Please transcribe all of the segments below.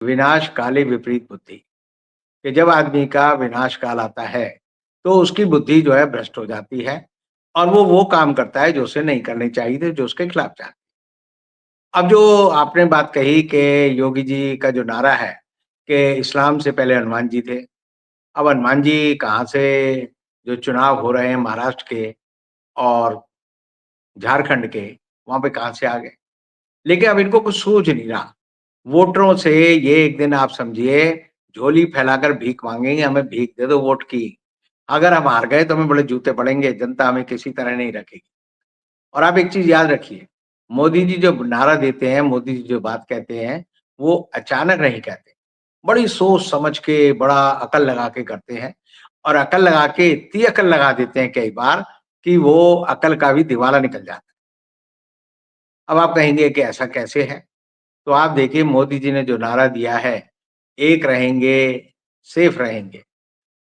विनाश काले विपरीत बुद्धि, कि जब आदमी का विनाश काल आता है, तो उसकी बुद्धि जो है भ्रष्ट हो जाती है और वो काम करता है जो उसे नहीं करनी चाहिए थी, जो उसके खिलाफ जाता है। अब जो आपने बात कही कि योगी जी का जो नारा है कि इस्लाम से पहले हनुमान जी थे। अब हनुमान जी कहाँ से जो चुनाव हो रहे हैं महाराष्ट्र के और झारखंड के, वहाँ पे कहाँ से आ गए? लेकिन अब इनको कुछ सूझ नहीं रहा। वोटरों से ये एक दिन आप समझिए झोली फैलाकर भीख माँगेंगे, हमें भीख दे दो वोट की। अगर हम हार गए तो हमें बड़े जूते पड़ेंगे, जनता हमें किसी तरह नहीं रखेगी। और आप एक चीज़ याद रखिए, मोदी जी जो नारा देते हैं, मोदी जी जो बात कहते हैं, वो अचानक नहीं कहते। बड़ी सोच समझ के, बड़ा अकल लगा के करते हैं और अकल लगा के इतनी अकल लगा देते हैं कई बार कि वो अकल का भी दिवाला निकल जाता है। अब आप कहेंगे कि ऐसा कैसे है? तो आप देखिए मोदी जी ने जो नारा दिया है, एक रहेंगे, सेफ रहेंगे।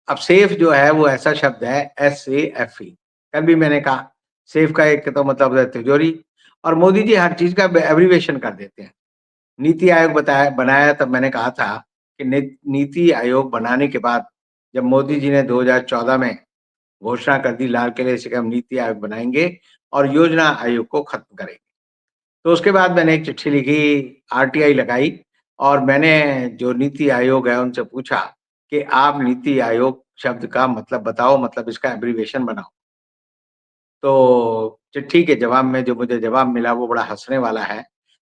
अब सेफ जो है वो ऐसा शब्द है SAFE। कल भी मैंने कहा सेफ का एक तो मतलब है तिजोरी और मोदी जी हर चीज़ का एब्रिविएशन कर देते हैं। नीति आयोग बताया बनाया तब मैंने कहा था कि नीति आयोग बनाने के बाद जब मोदी जी ने 2014 में घोषणा कर दी लाल किले से कि हम नीति आयोग बनाएँगे और योजना आयोग को खत्म करेंगे। तो उसके बाद मैंने एक चिट्ठी लिखी, आरटीआई लगाई और मैंने जो नीति आयोग है उनसे पूछा कि आप नीति आयोग शब्द का मतलब बताओ, मतलब इसका एब्रिविएशन बनाओ। तो चिट्ठी के जवाब में जो मुझे जवाब मिला वो बड़ा हँसने वाला है।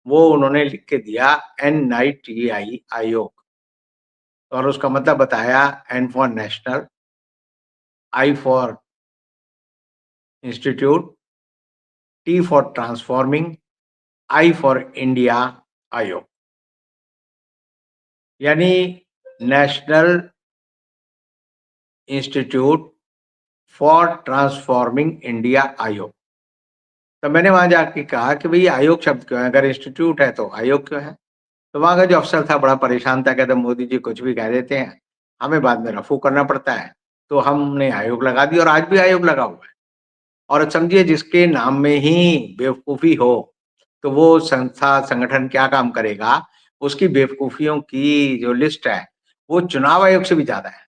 वो उन्होंने लिख के दिया NITI आयोग और उसका मतलब बताया N for national, I for institute, T for transforming, I for India आयोग। यानी national institute for transforming India आयोग। तो मैंने वहाँ जाके कहा कि भई आयोग शब्द क्यों है? अगर इंस्टीट्यूट है तो आयोग क्यों है? तो वहाँ का जो अफ़सर था बड़ा परेशान था, कहता मोदी जी कुछ भी कह देते हैं, हमें बाद में रफ़ू करना पड़ता है। तो हमने आयोग लगा दिया और आज भी आयोग लगा हुआ है। और समझिए जिसके नाम में ही बेवकूफ़ी हो, तो वो संस्था, संगठन क्या काम करेगा? उसकी बेवकूफ़ियों की जो लिस्ट है, वो चुनाव आयोग से भी ज़्यादा है।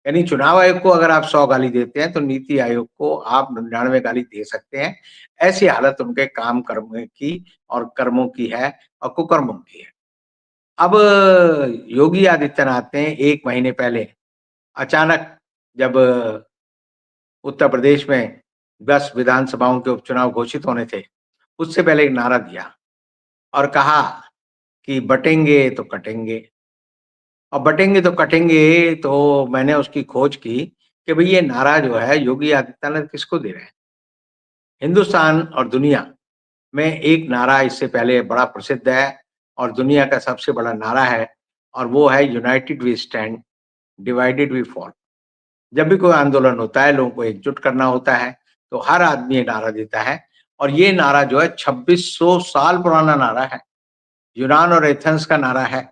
यानी चुनाव आयोग को अगर आप 100 गाली देते हैं, तो नीति आयोग को आप 99 गाली दे सकते हैं। ऐसी हालत उनके काम कर्म की और कर्मों की है और कुकर्मों की है। अब योगी आदित्यनाथ ने 1 महीने पहले अचानक जब उत्तर प्रदेश में 10 विधानसभाओं के उपचुनाव घोषित होने थे, उससे पहले एक नारा दिया और कहा कि बटेंगे तो कटेंगे। और बटेंगे तो कटेंगे, तो मैंने उसकी खोज की कि भई ये नारा जो है योगी आदित्यनाथ किसको दे रहे हैं? हिंदुस्तान और दुनिया में एक नारा इससे पहले बड़ा प्रसिद्ध है और दुनिया का सबसे बड़ा नारा है और वो है united we stand, divided we fall. जब भी कोई आंदोलन होता है, लोगों को एकजुट करना होता है, तो हर आदमी ये नारा देता है और ये नारा जो है 2600 साल पुराना नारा है। यूनान और एथेंस का नारा है।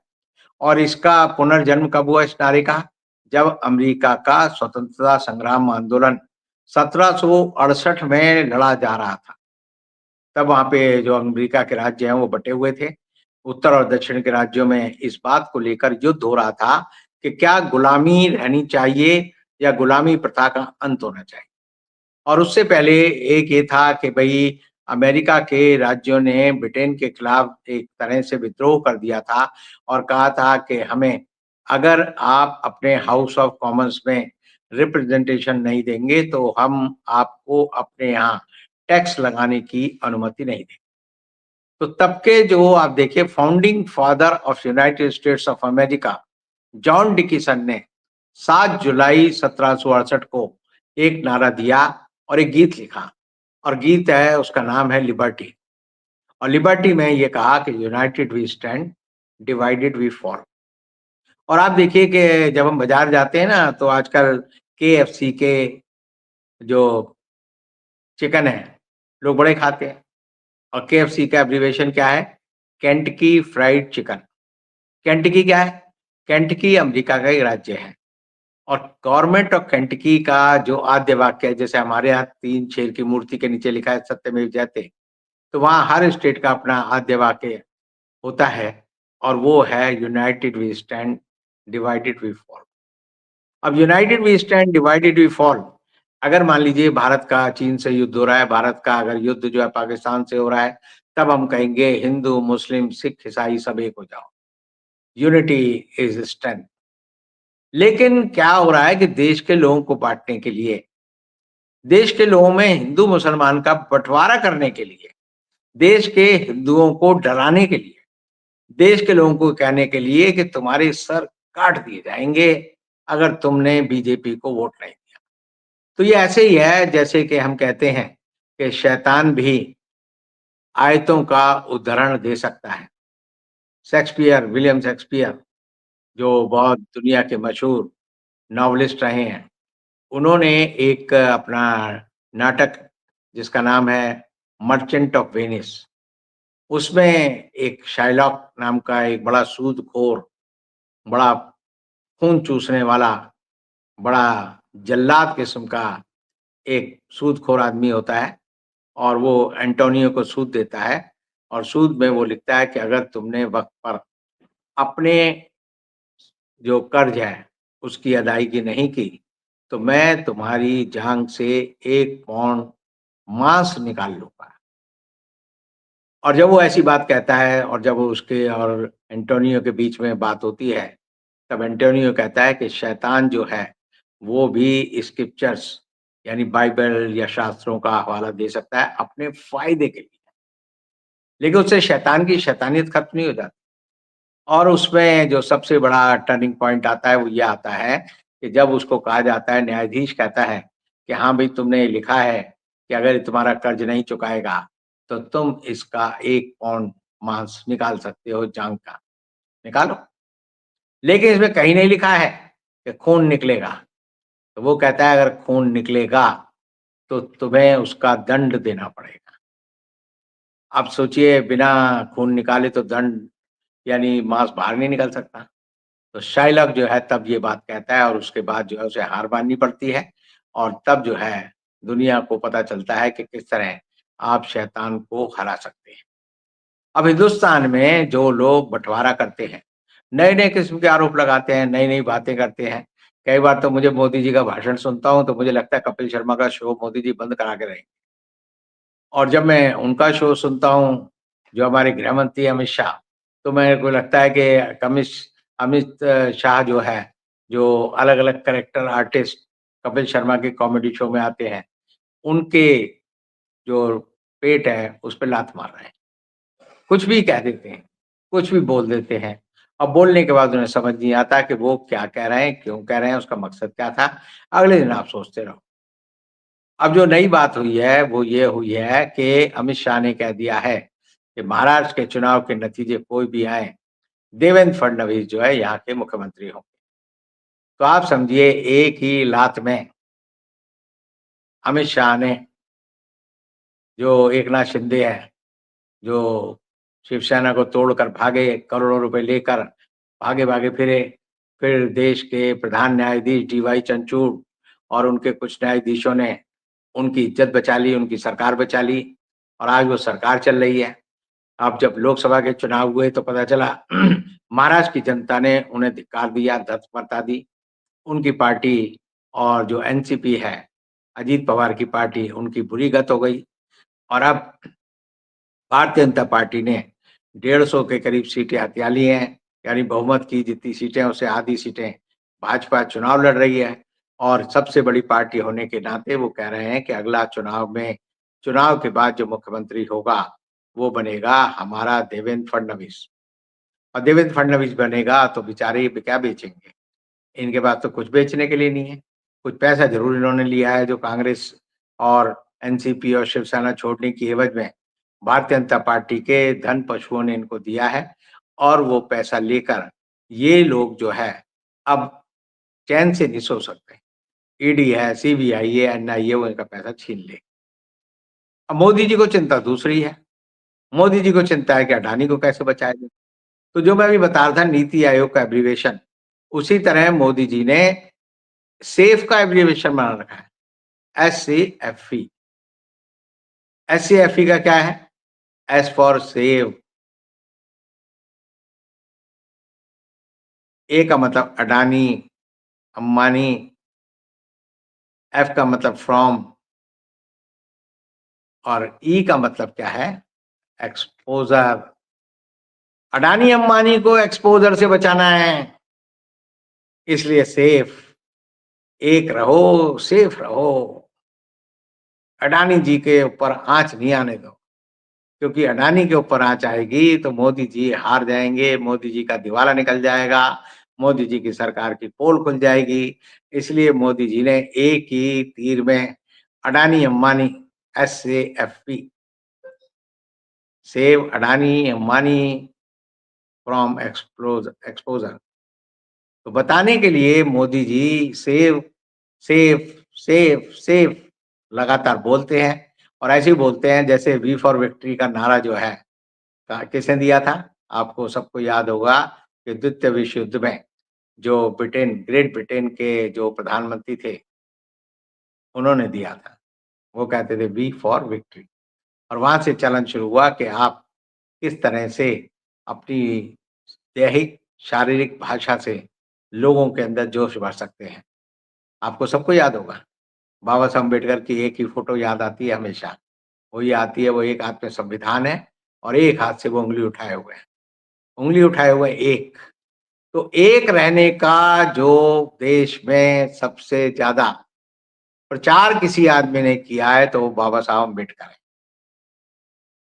और इसका पुनर्जन्म कब हुआ इस नारे का? जब अमेरिका का स्वतंत्रता संग्राम आंदोलन 1768 में लड़ा जा रहा था। तब वहाँ पे जो अमेरिका के राज्य हैं वो बँटे हुए थे। उत्तर और दक्षिण के राज्यों में इस बात को लेकर युद्ध हो रहा था कि क्या गुलामी रहनी चाहिए या गुलामी प्रथा का अंत होना चाहिए। और उससे पहले एक ये था कि भई अमेरिका के राज्यों ने ब्रिटेन के खिलाफ एक तरह से विद्रोह कर दिया था और कहा था कि हमें अगर आप अपने हाउस ऑफ कॉमन्स में रिप्रेजेंटेशन नहीं देंगे तो हम आपको अपने यहाँ टैक्स लगाने की अनुमति नहीं देंगे। तो तब के जो आप देखिए founding father of United States of America John Dickinson ने 7 जुलाई 1768 को एक नारा दिया और एक गीत लिखा और गीत है उसका नाम है लिबर्टी। और लिबर्टी में ये कहा कि united we stand, divided we fall. और आप देखिए कि जब हम बाजार जाते हैं ना तो आजकल KFC के जो चिकन है, लोग बड़े खाते हैं और KFC का एब्रिविएशन क्या है? Kentucky fried chicken. केंटकी क्या है? केंटकी अमेरिका का एक राज्य है और गवर्नमेंट ऑफ केंटकी का जो आद्य वाक्य है, जैसे हमारे यहाँ 3 शेर की मूर्ति के नीचे लिखा है सत्यमेव जयते, तो वहाँ हर स्टेट का अपना आद्य वाक्य होता है और वो है united we stand, divided we fall. अब united we stand, divided we fall, अगर मान लीजिए भारत का चीन से युद्ध हो रहा है, भारत का अगर युद्ध जो है पाकिस्तान से हो रहा है, तब हम कहेंगे हिंदू, मुस्लिम, सिख, ईसाई सब एक हो जाओ। Unity is strength. लेकिन क्या हो रहा है कि देश के लोगों को बांटने के लिए, देश के लोगों में हिंदू मुसलमान का बंटवारा करने के लिए, देश के हिंदुओं को डराने के लिए, देश के लोगों को कहने के लिए कि तुम्हारे सर काट दिए जाएंगे अगर तुमने बीजेपी को वोट नहीं दिया। तो ये ऐसे ही है जैसे कि हम कहते हैं कि शैतान भी आयतों का उदाहरण दे सकता है। शेक्सपियर, विलियम शेक्सपियर, जो बहुत दुनिया के मशहूर नॉवेलिस्ट रहे हैं, उन्होंने एक अपना नाटक जिसका नाम है मर्चेंट ऑफ वेनिस, उसमें एक शाइलॉक नाम का एक बड़ा सूदखोर, बड़ा खून चूसने वाला, बड़ा जल्लाद किस्म का एक सूदखोर आदमी होता है और वो एंटोनियो को सूद देता है और सूद में वो लिखता है कि अगर तुमने वक़्त पर अपने जो कर्ज है उसकी अदायगी नहीं की, तो मैं तुम्हारी जांघ से 1 पौंड मांस निकाल लूँगा। और जब वो ऐसी बात कहता है और जब वो उसके और एंटोनियो के बीच में बात होती है, तब एंटोनियो कहता है कि शैतान जो है, वो भी स्क्रिप्चर्स यानी बाइबल या शास्त्रों का हवाला दे सकता है अपने फ़ायदे के लिए। लेकिन उससे शैतान की शैतानियत खत्म नहीं हो जाती। और उसमें जो सबसे बड़ा टर्निंग पॉइंट आता है, वो ये आता है कि जब उसको कहा जाता है, न्यायाधीश कहता है कि हाँ भई, तुमने लिखा है कि अगर ये तुम्हारा कर्ज नहीं चुकाएगा, तो तुम इसका 1 पौंड मांस निकाल सकते हो जाँघ का, निकालो। लेकिन इसमें कहीं नहीं लिखा है कि खून निकलेगा। तो वो कहता है अगर खून निकलेगा, तो तुम्हें उसका दंड देना पड़ेगा। अब सोचिए बिना खून निकाले तो दंड यानी मांस बाहर नहीं निकल सकता। तो शाइलॉक जो है तब ये बात कहता है और उसके बाद जो है उसे हार माननी पड़ती है और तब जो है दुनिया को पता चलता है कि किस तरह आप शैतान को हरा सकते हैं। अब हिंदुस्तान में जो लोग बँटवारा करते हैं, नए-नए किस्म के आरोप लगाते हैं, नई-नई बातें करते हैं। कई बार तो मुझे मोदी जी का भाषण सुनता हूँ तो मुझे लगता है कपिल शर्मा का शो मोदी जी बंद करा के रहेंगे। और जब मैं उनका शो सुनता हूँ, जो हमारे गृह मंत्री अमित शाह, तो मेरे को लगता है कि अमित शाह जो है, जो अलग-अलग कैरेक्टर आर्टिस्ट कपिल शर्मा के कॉमेडी शो में आते हैं, उनके जो पेट है, उस पे लात मार रहे हैं। कुछ भी कह देते हैं, कुछ भी बोल देते हैं। अब बोलने के बाद उन्हें समझ नहीं आता कि वो क्या कह रहे हैं, क्यों कह रहे हैं, उसका मकसद क्या था? अगले दिन आप सोचते रहो। अब जो नई बात हुई है, वो ये हुई है कि अमित शाह ने कह दिया है कि महाराष्ट्र के चुनाव के नतीजे कोई भी आएँ, देवेंद्र फडणवीस जो है यहाँ के मुख्यमंत्री होंगे। तो आप समझिए एक ही लात में अमित शाह ने, जो एकनाथ शिंदे हैं, जो शिवसेना को तोड़कर भागे, करोड़ों रुपए लेकर भागे-भागे फिरे, फिर देश के प्रधान न्यायाधीश डीवाई चंद्रचूड़ और उनके कुछ न्यायाधीशों ने उनकी इज़्ज़त बचा ली, उनकी सरकार बचा ली और आज वो सरकार चल रही है। अब जब लोकसभा के चुनाव हुए तो पता चला महाराष्ट्र की जनता ने उन्हें धिक्कार दिया, धरती दी। उनकी पार्टी और जो एनसीपी है, अजीत पवार की पार्टी, उनकी बुरी गत हो गई और अब भारतीय जनता पार्टी ने 150 के करीब सीटें हथिया ली हैं, यानी बहुमत की जितनी सीटें उससे आधी सीटें भाजपा चुनाव लड़ रही है और सबसे बड़ी पार्टी होने के नाते वो कह रहे हैं कि अगला चुनाव के बाद जो मुख्यमंत्री होगा, वो बनेगा हमारा देवेंद्र फडणवीस और देवेंद्र फडणवीस बनेगा तो बेचारे ये क्या बेचेंगे? इनके पास तो कुछ बेचने के लिए नहीं है। कुछ पैसा ज़रूर इन्होंने लिया है जो कांग्रेस और एनसीपी और शिवसेना छोड़ने की एवज़ में भारतीय जनता पार्टी के धन पशुओं ने इनको दिया है और वो पैसा लेकर ये लोग जो है अब चैन से नहीं सो सकते। ईडी है, सीबीआई है, एनआईए वो इनका पैसा छीन ले। अब मोदी जी को चिंता दूसरी है। मोदी जी को चिंता है कि अडानी को कैसे बचाया जाए। तो जो मैं अभी बता रहा था नीति आयोग का एब्रिविएशन, उसी तरह मोदी जी ने सेफ का एब्रिविएशन बना रखा है, एससीएफई। एससीएफई का क्या है? S for save. ए का मतलब अडानी, अंबानी, एफ का मतलब फ्रॉम और ई का मतलब क्या है? एक्सपोज़र। अडानी अंबानी को एक्सपोज़र से बचाना है, इसलिए सेफ, एक रहो, सेफ रहो। अडानी जी के ऊपर आँच नहीं आने दो, क्योंकि अडानी के ऊपर आँच आएगी तो मोदी जी हार जाएँगे, मोदी जी का दिवाला निकल जाएगा, मोदी जी की सरकार की पोल खुल जाएगी। इसलिए मोदी जी ने एक ही तीर में Adani Ambani, SAFP, save Adani Ambani from exposure. तो बताने के लिए Modi ji save, safe, safe, safe लगातार बोलते हैं और ऐसे ही बोलते हैं जैसे वी फॉर विक्ट्री का नारा जो है किसने दिया था? आपको सबको याद होगा कि द्वितीय विश्व युद्ध में जो ग्रेट ब्रिटेन के जो प्रधानमंत्री थे, उन्होंने दिया था। वो कहते थे वी फॉर विक्ट्री और वहाँ से चलन शुरू हुआ कि आप किस तरह से अपनी दैहिक, शारीरिक भाषा से लोगों के अंदर जोश भर सकते हैं। आपको सबको याद होगा। बाबा साहब अम्बेडकर की एक ही फ़ोटो याद आती है हमेशा। वो ये आती है, वो एक हाथ में संविधान है और एक हाथ से वो उँगली उठाए हुए हैं। उँगली उठाए हुए एक। तो एक रहने का जो देश में सबसे ज़्यादा प्रचार किसी आदमी ने किया है तो वो बाबा साहब अम्बेडकर हैं।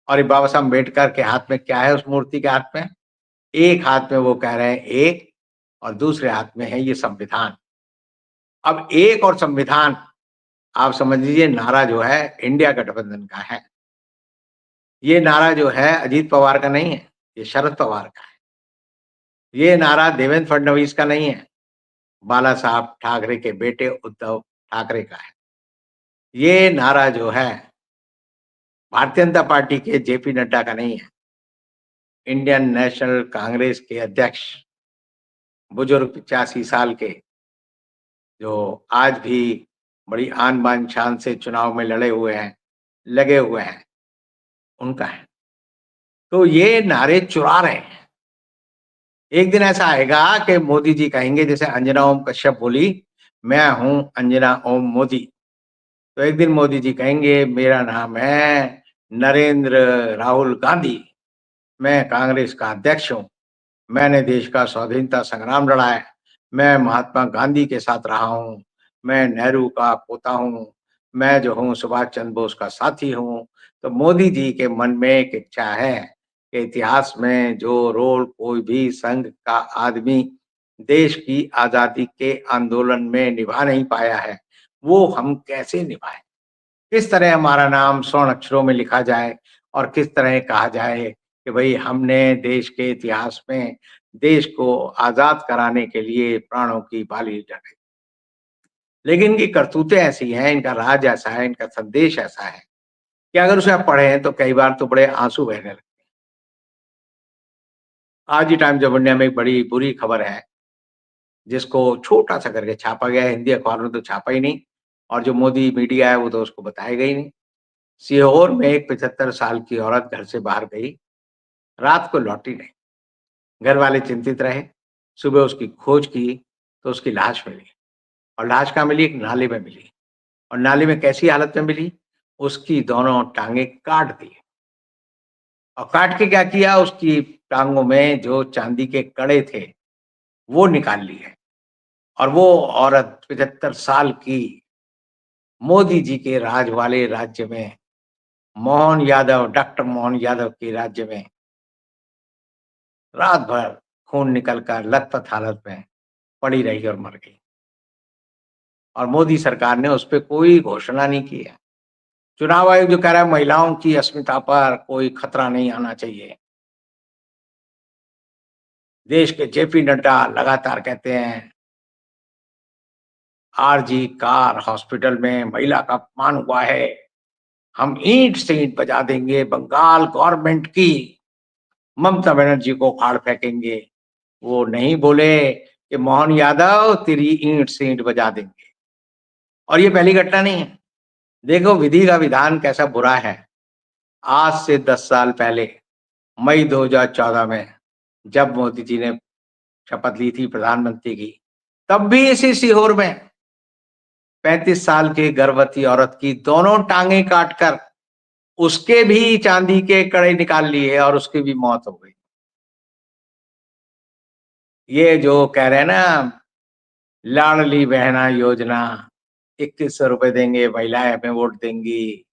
और ये बाबा साहब अम्बेडकर के हाथ में क्या है उस मूर्ति के हाथ में? एक हाथ में वो कह रहे हैं एक और दूसरे हाथ में है ये संविधान। अब एक और संविधान आप समझ लीजिए नारा जो है इंडिया गठबंधन का है। ये नारा जो है अजीत पवार का नहीं है, ये शरद पवार का है। ये नारा देवेंद्र फडणवीस का नहीं है, बाला साहब ठाकरे के बेटे उद्धव ठाकरे का है। ये नारा जो है भारतीय जनता पार्टी के जेपी नड्डा का नहीं है, इंडियन नेशनल कांग्रेस के अध्यक्ष बुजुर्ग 85 साल के जो आज भी बड़ी आन बान शान से चुनाव में लड़े हुए हैं, लगे हुए हैं, उनका है। तो ये नारे चुरा रहे हैं। एक दिन ऐसा आएगा कि मोदी जी कहेंगे जैसे अंजना ओम कश्यप बोली, मैं हूँ अंजना ओम मोदी। तो एक दिन मोदी जी कहेंगे मेरा नाम है नरेंद्र राहुल गांधी, मैं कांग्रेस का अध्यक्ष हूँ, मैंने देश का स्वाधीनता संग्राम लड़ा है, मैं महात्मा गांधी के साथ रहा हूँ, मैं नेहरू का पोता हूँ, मैं जो हूँ सुभाष चंद्र बोस का साथी हूँ। तो मोदी जी के मन में एक इच्छा है कि इतिहास में जो रोल कोई भी संघ का आदमी देश की आज़ादी के आंदोलन में निभा नहीं पाया है, वो हम कैसे निभाएं? किस तरह हमारा नाम स्वर्ण अक्षरों में लिखा जाए और किस तरह कहा जाए कि भाई हमने देश के इतिहास में देश को आज़ाद कराने के लिए प्राणों की बाली लगाई। लेकिन इनकी करतूतें ऐसी हैं, इनका राज ऐसा है, इनका संदेश ऐसा है कि अगर उसे आप पढ़ें तो कई बार तो बड़े आंसू बहने लगते हैं। आज ही टाइम्स ऑफ इंडिया में एक बड़ी बुरी खबर है, जिसको छोटा-सा करके छापा गया है, हिंदी अखबार में तो छापा ही नहीं और जो मोदी मीडिया है वो तो उसको बताएगा ही नहीं। सीहोर में एक 75 साल की औरत घर से बाहर गई, रात को लौटी नहीं। घरवाले चिंतित रहे, सुबह उसकी खोज की तो उसकी लाश मिली और लाश कहाँ मिली? एक नाले में मिली और नाले में कैसी हालत में मिली? उसकी दोनों टाँगें काट दी और काट के क्या किया? उसकी टाँगों में जो चांदी के कड़े थे, वो निकाल लिए और वो औरत 75 साल की मोदी जी के राज वाले राज्य में, मोहन यादव, डॉक्टर मोहन यादव के राज्य में रात भर खून निकल कर लथपथ हालत में पड़ी रही और मर गई और मोदी सरकार ने उस पे कोई घोषणा नहीं की है। चुनाव आयोग जो कह रहा है महिलाओं की अस्मिता पर कोई खतरा नहीं आना चाहिए। देश के जेपी नड्डा लगातार कहते हैं आरजी कार हॉस्पिटल में महिला का अपमान हुआ है, हम ईंट से ईंट बजा देंगे, बंगाल गवर्नमेंट की ममता बनर्जी को उखाड़ फेंकेंगे। वो नहीं बोले कि मोहन यादव तेरी ईंट से ईंट बजा देंगे। और ये पहली घटना नहीं है। देखो विधि का विधान कैसा बुरा है। आज से 10 साल पहले मई 2014 में जब मोदी जी ने शपथ ली थी प्रधानमंत्री की, तब भी इसी सीहोर में 35 साल की गर्भवती औरत की दोनों टांगे काटकर उसके भी चांदी के कड़े निकाल लिए और उसकी भी मौत हो गई। ये जो कह रहे हैं ना, लाडली बहना योजना, 2100 रुपए देंगे, महिलाएं हमें वोट देंगी।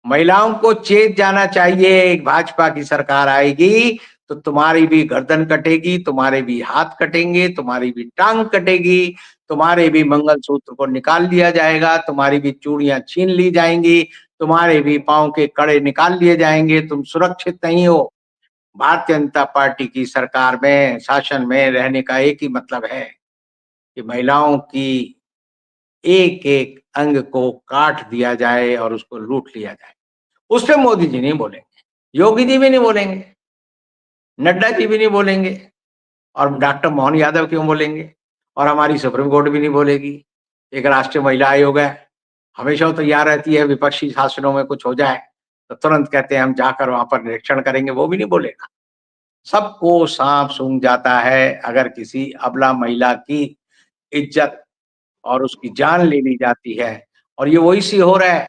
महिलाओं को चेत जाना चाहिए, भाजपा की सरकार आएगी तो तुम्हारी भी गर्दन कटेगी, तुम्हारे भी हाथ कटेंगे, तुम्हारी भी टांग कटेगी, तुम्हारे भी मंगलसूत्र को निकाल लिया जाएगा, तुम्हारी भी चूड़ियां छीन ली जाएंगी, तुम्हारे भी पांव के कड़े निकाल लिए जाएंगे, तुम सुरक्षित नहीं हो। भारतीय जनता पार्टी की सरकार में, शासन में रहने का एक ही मतलब है कि महिलाओं की एक एक अंग को काट दिया जाए और उसको लूट लिया जाए। उस पे मोदी जी नहीं बोलेंगे, योगी जी भी नहीं बोलेंगे, नड्डा जी भी नहीं बोलेंगे, और डॉक्टर मोहन यादव क्यों बोलेंगे, और हमारी सुप्रीम कोर्ट भी नहीं बोलेगी। एक राष्ट्रीय महिला आयोग है, हमेशा वो तैयार रहती है, विपक्षी शासनों में कुछ हो जाए तो तुरंत कहते हैं हम जाकर वहां पर निरीक्षण करेंगे, वो भी नहीं बोलेगा। सबको सांप सूंघ जाता है अगर किसी अबला महिला की इज्जत और उसकी जान ले ली जाती है। और ये वही सीहोर है,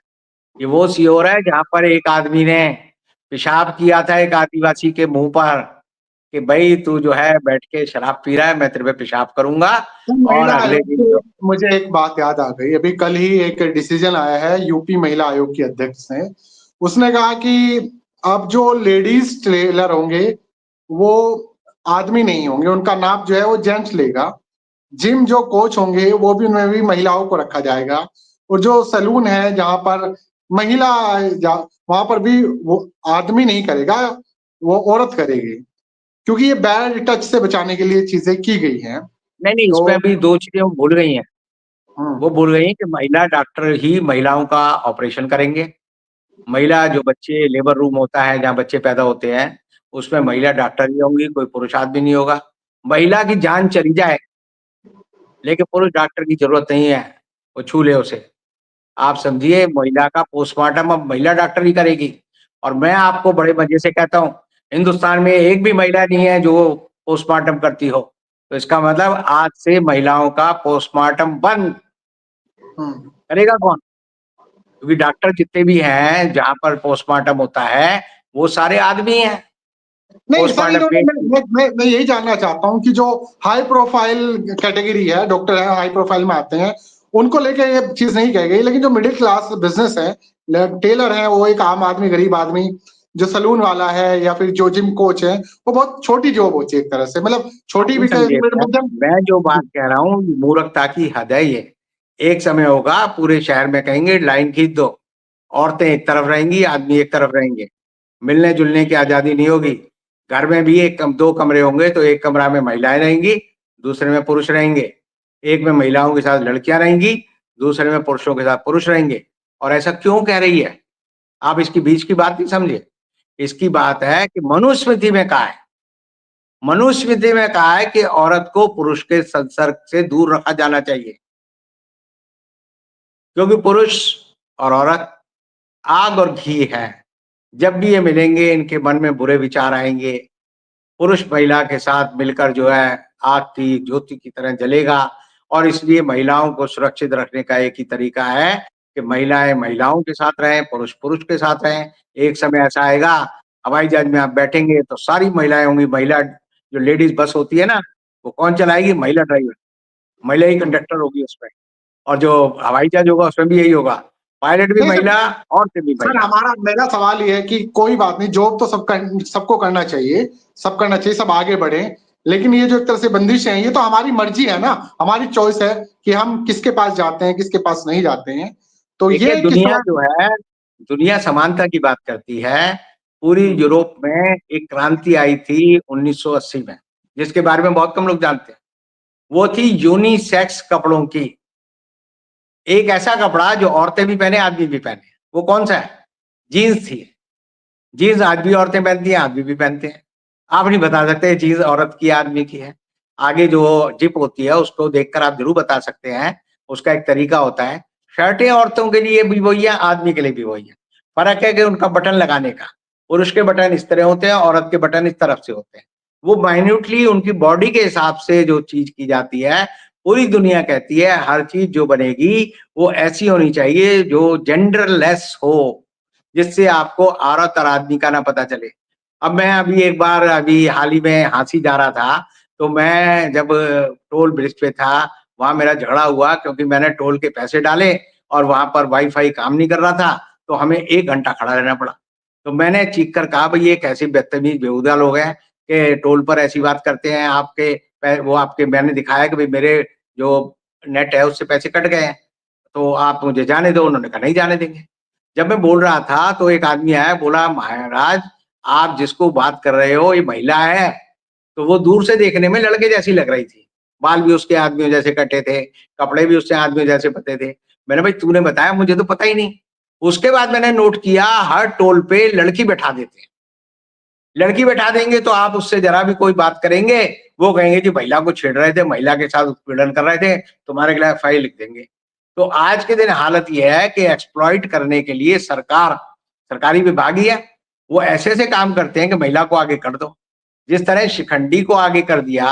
ये वो सीहोर है जहां पर एक आदमी ने पेशाब किया था एक आदिवासी के मुंह पर कि भाई तू जो है बैठ के शराब पी रहा है, मैं तेरे पे पेशाब करूंगा। तो और महिला अगले आयोग दिन से जो मुझे एक बात याद आ गई। अभी कल ही एक डिसीजन आया है यूपी महिला आयोग की अध्यक्ष ने। उसने कहा कि अब जो लेडीज ट्रेलर होंगे वो आदमी नहीं होंगे, उनका नाप जो है वो जेंट्स लेगा। जिम जो कोच होंगे वो भी, उनमें भी महिलाओं को रखा जाएगा। और जो सैलून है जहां पर महिला वहां पर भी वो आदमी नहीं करेगा, वो औरत करेगी, क्योंकि ये बैड टच से बचाने के लिए चीजें की गई हैं। नहीं नहीं, तो इसमें अभी दो चीजें वो भूल गई हैं। वो हम्म भूल गई हैं कि महिला डॉक्टर ही महिलाओं का ऑपरेशन करेंगे। महिला जो बच्चे लेबर रूम होता है जहाँ बच्चे पैदा होते हैं, उसमें हम्म महिला डॉक्टर ही होंगी, कोई पुरुष आदमी नहीं होगा। महिला की जान चली जाए लेकिन पुरुष डॉक्टर की जरूरत नहीं है, वो छू ले उसे। आप समझिए, महिला का पोस्टमार्टम अब महिला डॉक्टर ही करेगी। और मैं आपको बड़े मजे से कहता हूँ, हिंदुस्तान में एक भी महिला नहीं है जो पोस्टमार्टम करती हो। तो इसका मतलब आज से महिलाओं का पोस्टमार्टम बंद। हम्म करेगा कौन? क्योंकि डॉक्टर जितने भी हैं जहां पर पोस्टमार्टम होता है वो सारे आदमी हैं। नहीं सर, पोस्टमार्टम इन्होंने के मैं यही जानना चाहता हूँ कि जो हाई प्रोफाइल कैटेगरी है, डॉक्टर है हाई प्रोफाइल में आते हैं, उनको लेके ये चीज नहीं कही गई। लेकिन जो मिडिल क्लास बिजनेस है, टेलर है, वो एक आम आदमी, गरीब आदमी, जो सलून वाला है या फिर जो जिम कोच है, वो बहुत छोटी जॉब होती है एक तरह से, मतलब आप छोटी नहीं भी समझे, मध्यम। मैं जो बात कह रहा हूँ मूर्खता की हद है ये। एक समय होगा पूरे शहर में कहेंगे लाइन खींच दो, औरतें एक तरफ रहेंगी, आदमी एक तरफ रहेंगे, मिलने जुलने की आजादी नहीं होगी। घर में भी दो कमरे होंगे तो एक कमरा में महिलाएं रहेंगी, दूसरे में पुरुष रहेंगे। एक में महिलाओं के साथ लड़कियां रहेंगी, दूसरे में पुरुषों के साथ पुरुष रहेंगे। और ऐसा क्यों कह रही है? आप इसकी बीच की बात नहीं समझे। इसकी बात है कि मनुस्मृति में कहा है, मनुस्मृति में कहा है कि औरत को पुरुष के संसर्ग से दूर रखा जाना चाहिए। क्योंकि पुरुष और औरत आग और घी है, जब भी ये मिलेंगे इनके मन में बुरे विचार आएंगे। पुरुष महिला के साथ मिलकर जो है आग की ज्योति की तरह जलेगा। और इसलिए महिलाओं को सुरक्षित रखने का एक ही तरीका है कि महिलाएं महिलाओं के साथ रहें, पुरुष पुरुष के साथ रहें। एक समय ऐसा आएगा, हवाई जहाज में आप बैठेंगे तो सारी महिलाएं होंगी। महिला जो लेडीज बस होती है ना, वो कौन चलाएगी? महिला ड्राइवर, महिला ही कंडक्टर होगी उसमें। और जो हवाई जहाज होगा उसमें भी यही होगा, पायलट भी नहीं सर, महिला, औरतें भी सर महिला। हमारा मेरा सवाल ये है कि कोई बात नहीं, जॉब तो सबको करना चाहिए, सब करना चाहिए, सब आगे बढ़े। लेकिन ये जो एक तरह से बंदिश है, ये तो हमारी मर्जी है ना, हमारी चॉइस है कि हम किसके पास जाते हैं, किसके पास नहीं जाते हैं। तो देखिए, ये किस दुनिया तरह। जो है, दुनिया समानता की बात करती है। पूरी हम्म, यूरोप में एक क्रांति आई थी 1980 में, जिसके बारे में बहुत कम लोग जानते हैं। वो थी यूनिसेक्स कपड़ों की। एक ऐसा कपड़ा जो औरतें भी पहने, आदमी भी पहने। वो कौन सा है? जीन्स थी। जीन्स आज भी औरतें पहनती हैं, आदमी भी पहनते हैं। आप नहीं बता सकते जीन्स औरत की आदमी की है। आगे जो जिप होती है उसको देखकर आप जरूर बता सकते हैं, उसका एक तरीका होता है। शर्टें औरतों के लिए भी वही है, आदमी के लिए भी वही है। फर्क है कि उनका बटन लगाने का। पुरुष के बटन इस तरह होते हैं, औरत के बटन इस तरफ से होते हैं। वो माइन्यूटली उनकी बॉडी के हिसाब से जो चीज की जाती है, पूरी दुनिया कहती है हर चीज जो बनेगी वो ऐसी होनी चाहिए जो जेंडरलेस हो, जिससे आपको औरत और आदमी का ना पता चले। अब मैं अभी हाल ही में झांसी जा रहा था, तो मैं जब टोल ब्रिज पे था, वहाँ मेरा झगड़ा हुआ क्योंकि मैंने टोल के पैसे डाले और वहाँ पर वाईफ़ाई काम नहीं कर रहा था, तो हमें 1 घंटा खड़ा रहना पड़ा। तो मैंने चीख कर कहा, भई ये कैसे बदतमीज़ बेहुदा लोग हैं कि टोल पर ऐसी बात करते हैं, आपके वो आपके मैंने दिखाया कि भई मेरे जो नेट है उससे पैसे कट गए हैं, तो आप मुझे जाने दो। उन्होंने कहा नहीं जाने देंगे। जब मैं बोल रहा था तो एक आदमी आया, बोला महाराज आप जिसको बात कर रहे हो ये महिला है। तो वो दूर से देखने में लड़के जैसी लग रही थी। बाल भी उसके आदमियों जैसे कटे थे, कपड़े भी उसके आदमियों जैसे बंधे थे। मैंने भाई तूने बताया, मुझे तो पता ही नहीं। उसके बाद मैंने नोट किया हर टोल पे लड़की बैठा देते हैं। लड़की बैठा देंगे तो आप उससे जरा भी कोई बात करेंगे, वो कहेंगे जी महिला को छेड़ रहे थे, महिला के साथ उत्पीड़न कर रहे थे, तुम्हारे खिलाफ एफआईआर लिख देंगे। तो आज के दिन हालत ये है कि एक्सप्लॉइट करने के लिए सरकारी विभाग ही है, वो ऐसे-ऐसे काम करते हैं कि महिला को आगे कर दो। जिस तरह शिखंडी को आगे कर दिया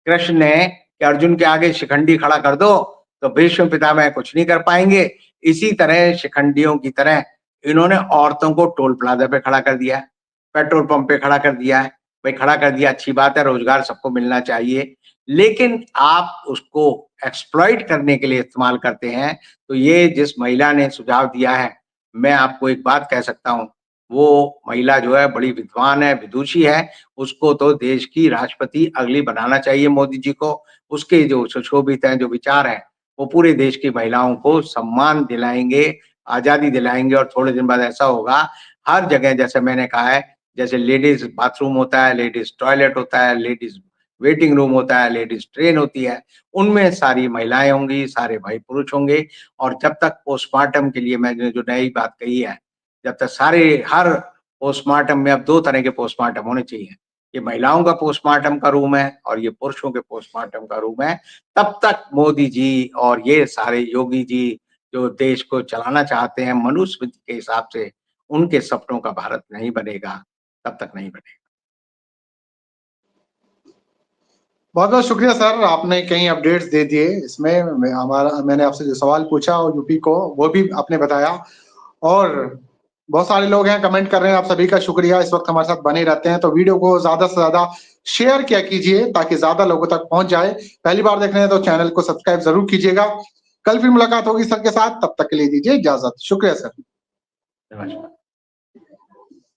कृष्ण ने कि अर्जुन के आगे शिखंडी खड़ा कर दो, तो भीष्म पितामह कुछ नहीं कर पाएँगे। इसी तरह शिखंडियों की तरह इन्होंने औरतों को टोल प्लाज़ा पे खड़ा कर दिया है, पेट्रोल पंप पे खड़ा कर दिया है। भई खड़ा कर दिया अच्छी बात है, रोज़गार सबको मिलना चाहिए। लेकिन आप उसको एक्सप्लॉइट करने के लिए इस्तेमाल करते हैं, तो ये जिस महिला ने सुझाव दिया है, मैं आपको एक बात कह सकता हूँ, वो महिला जो है बड़ी विद्वान है, विदुषी है, उसको तो देश की राष्ट्रपति अगली बनाना चाहिए मोदी जी को। उसके जो सुशोभित हैं, जो विचार हैं, वो पूरे देश की महिलाओं को सम्मान दिलाएँगे, आज़ादी दिलाएँगे और थोड़े दिन बाद ऐसा होगा, हर जगह जैसे मैंने कहा है, जैसे लेडीज़ बाथरूम होता है, लेडीज़ टॉयलेट होता है, लेडीज़ वेटिंग रूम होता है, लेडीज़ ट्रेन होती है, उनमें सारी महिलाएँ होंगी, सारे भाई पुरुष होंगे और जब तक पोस्टमार्टम के लिए मैंने जो नई बात कही है, जब तक हर पोस्टमार्टम में अब 2 तरह के पोस्टमार्टम होने चाहिए। ये महिलाओं का पोस्टमार्टम का रूम है और ये पुरुषों के पोस्टमार्टम का रूम है। तब तक मोदी जी और ये सारे योगी जी जो देश को चलाना चाहते हैं मनुस्मृति के हिसाब से, उनके सपनों का भारत नहीं बनेगा, तब तक नहीं बनेगा। बहुत-बहुत शुक्रिया सर, आपने कई अपडेट्स दे दिए इसमें मैंने आपसे जो सवाल पूछा और यूपी को वो भी आपने बताया और बहुत सारे लोग हैं कमेंट कर रहे हैं, आप सभी का शुक्रिया इस वक़्त हमारे साथ बने रहते हैं, तो वीडियो को ज़्यादा से ज़्यादा शेयर किया कीजिए ताकि ज़्यादा लोगों तक पहुँच जाए। पहली बार देख रहे हैं तो चैनल को सब्सक्राइब ज़रूर कीजिएगा। कल फिर मुलाकात होगी सर के साथ, तब तक के लिए दीजिए इजाज़त। शुक्रिया सर। नमस्कार।